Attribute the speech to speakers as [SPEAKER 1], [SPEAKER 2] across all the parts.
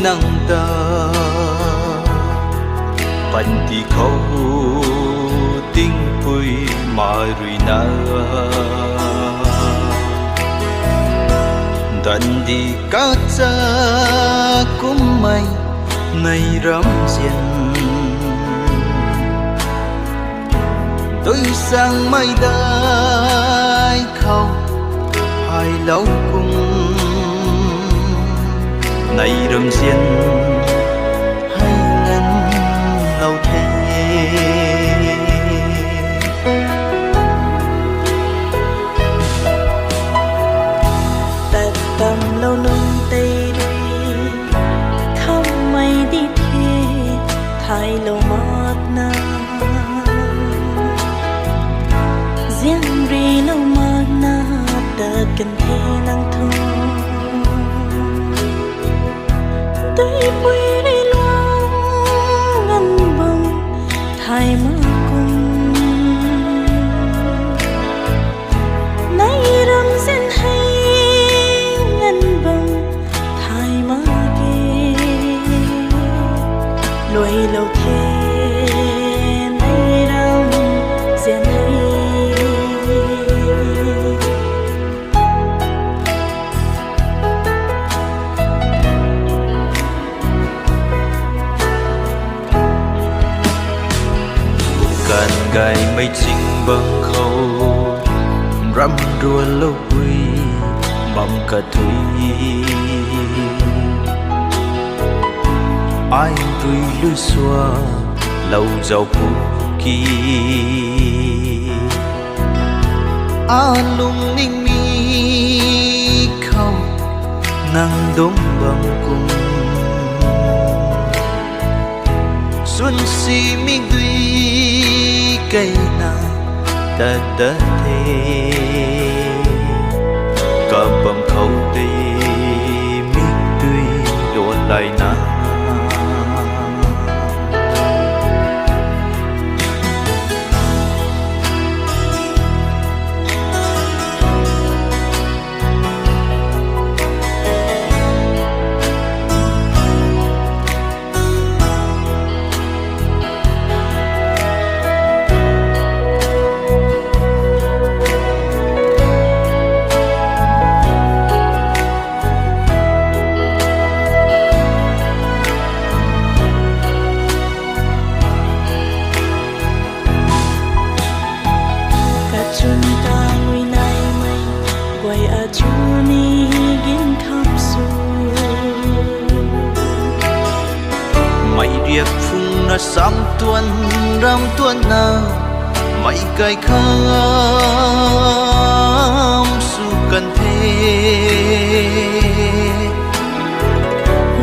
[SPEAKER 1] năng ta bận thì khâu tiếng vui mà rùi na đàn đi cá cha cũng mày này rắm xiên tôi sang mai đây không hai lâu cùng này rắm xiên hay ngăn lâu thế
[SPEAKER 2] tầm lâu nung tây không mây đi thế thay lâu mót na riêng ri lâu mót na ta cần thế năng thôn tới vui đi luôn ngăn bông thay mơ cùng nay râm xin hay lối lâu thế nay đâu dễ hay
[SPEAKER 1] cần gai mây chinh bâng khâu rắm rùa lâu quy bầm cả thủy ai tôi lưu xua lâu giàu phú kỳ lung ninh mi không năng đống bằng cùng xuân si mi tuy cây nào ta đã thế cả bằng khâu tây mi tuy đổ lại na điệp phung nó sắm tuần ram tuần na mày cài kham su cần thế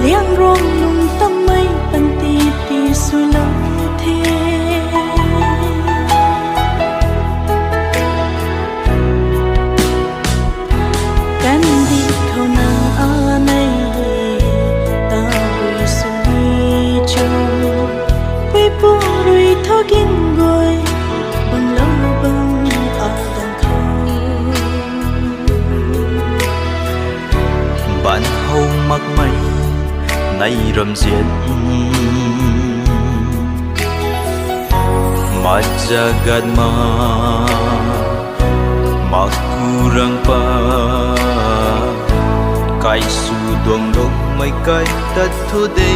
[SPEAKER 2] liang rong nung tâm mây bần ti suy lâu thế can đi khâu nàng a này ta vui suy bùi thơ kinh ngồi bằng lâu bằng ở đằng không
[SPEAKER 1] bạn hầu mắc mây nay rầm xiên mà jagat ma kurang pa kai su dong dong mai kai tat thu de